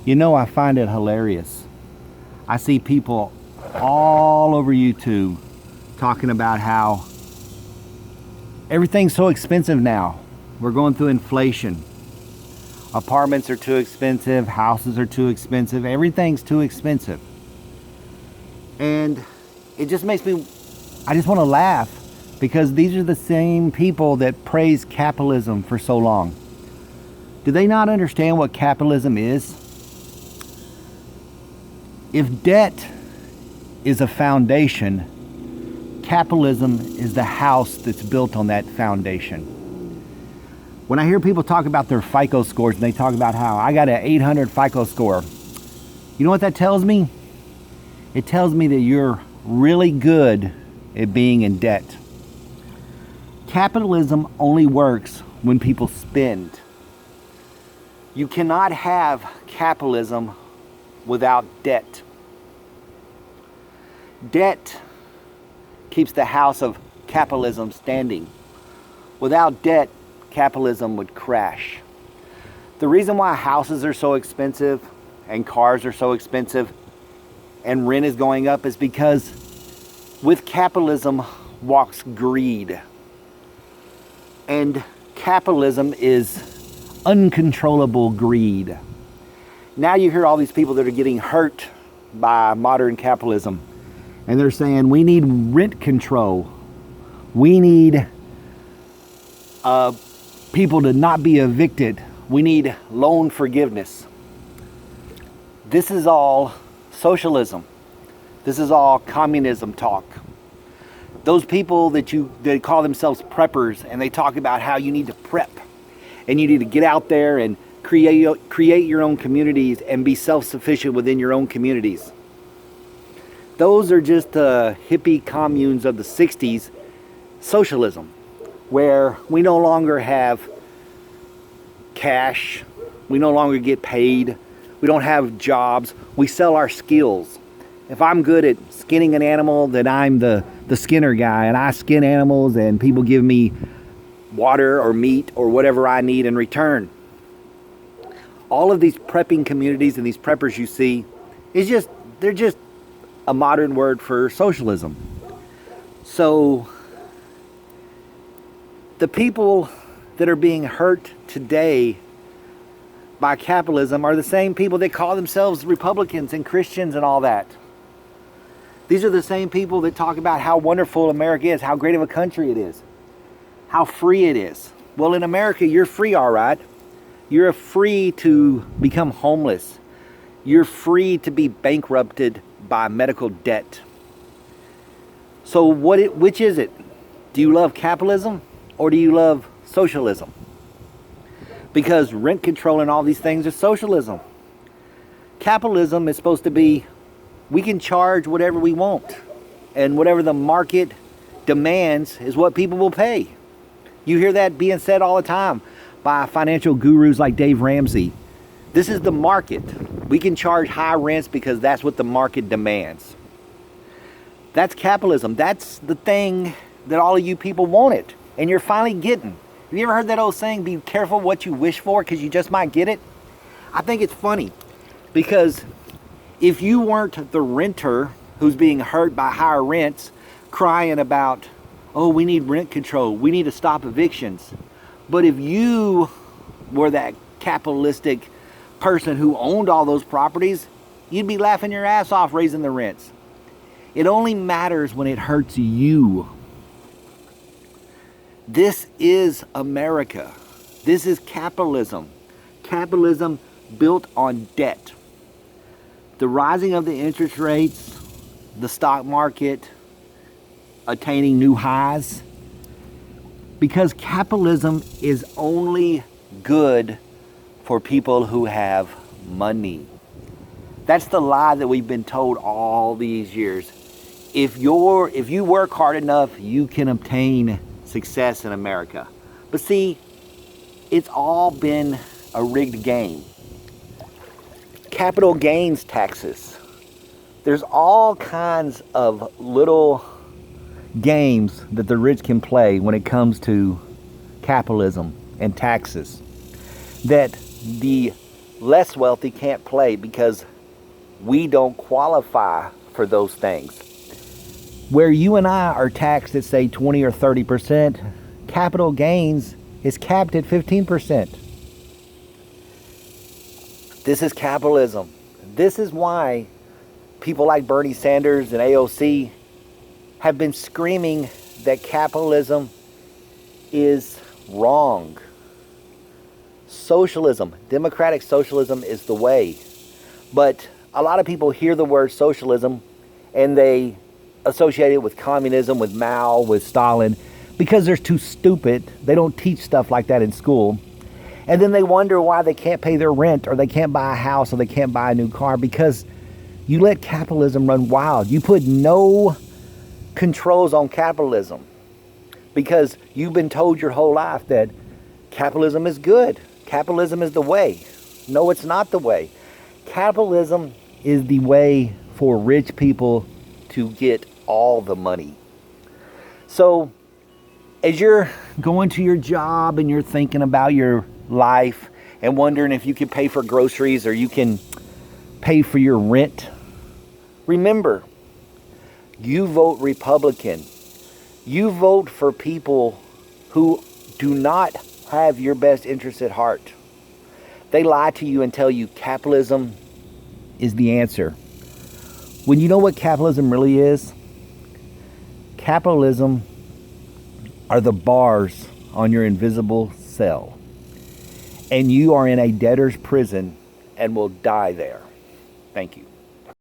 You know, I find it hilarious. I see people all over YouTube talking about how everything's so expensive now. We're going through inflation. Apartments are too expensive, houses are too expensive, everything's too expensive. And it just makes me, I just want to laugh because these are the same people that praise capitalism for so long. Do they not understand what capitalism is? If debt is a foundation, capitalism is the house that's built on that foundation. When I hear people talk about their FICO scores and they talk about how I got an 800 FICO score, you know what that tells me? It tells me that you're really good at being in debt. Capitalism only works when people spend. You cannot have capitalism without debt. Debt keeps the house of capitalism standing. Without debt, capitalism would crash. The reason why houses are so expensive and cars are so expensive and rent is going up is because with capitalism walks greed. And capitalism is uncontrollable greed. Now you hear all these people that are getting hurt by modern capitalism, and they're saying we need rent control. We need people to not be evicted. We need loan forgiveness. This is all socialism. This is all communism talk. Those people that call themselves preppers and they talk about how you need to prep and you need to get out there and create your own communities and be self-sufficient within your own communities. Those are just hippie communes of the 60s socialism, where we no longer have cash, we no longer get paid, we don't have jobs, we sell our skills. If I'm good at skinning an animal, then I'm the skinner guy, and I skin animals and people give me water or meat or whatever I need in return. All of these prepping communities and these preppers you see, they're just a modern word for socialism. So the people that are being hurt today by capitalism are the same people that call themselves Republicans and Christians and all that. These are the same people that talk about how wonderful America is, how great of a country it is, how free it is. Well, in America, you're free, all right. You're free to become homeless. You're free to be bankrupted by medical debt. So which is it? Do you love capitalism or do you love socialism? Because rent control and all these things are socialism. Capitalism is supposed to be, we can charge whatever we want, and whatever the market demands is what people will pay. You hear that being said all the time by financial gurus like Dave Ramsey. This is the market. We can charge high rents because that's what the market demands. That's capitalism. That's the thing that all of you people wanted, and you're finally getting. Have you ever heard that old saying, be careful what you wish for because you just might get it? I think it's funny because if you weren't the renter who's being hurt by higher rents, crying about, oh, we need rent control, we need to stop evictions. But if you were that capitalistic person who owned all those properties, you'd be laughing your ass off raising the rents. It only matters when it hurts you. This is America. This is capitalism. Capitalism built on debt. The rising of the interest rates, the stock market attaining new highs, because capitalism is only good for people who have money. That's the lie that we've been told all these years. If you work hard enough, you can obtain success in America. But see, it's all been a rigged game. Capital gains taxes. There's all kinds of little games that the rich can play when it comes to capitalism and taxes that the less wealthy can't play because we don't qualify for those things. Where you and I are taxed at, say, 20 or 30%, capital gains is capped at 15%. This is capitalism. This is why people like Bernie Sanders and AOC have been screaming that capitalism is wrong. Socialism, democratic socialism is the way. But a lot of people hear the word socialism and they associate it with communism, with Mao, with Stalin, because they're too stupid. They don't teach stuff like that in school. And then they wonder why they can't pay their rent, or they can't buy a house, or they can't buy a new car, because you let capitalism run wild. You put no controls on capitalism because you've been told your whole life that capitalism is good. Capitalism is the way. No, it's not the way. Capitalism is the way for rich people to get all the money. So as you're going to your job and you're thinking about your life and wondering if you can pay for groceries or you can pay for your rent, remember, you vote Republican. You vote for people who do not have your best interests at heart. They lie to you and tell you capitalism is the answer. When you know what capitalism really is, capitalism are the bars on your invisible cell. And you are in a debtor's prison and will die there. Thank you.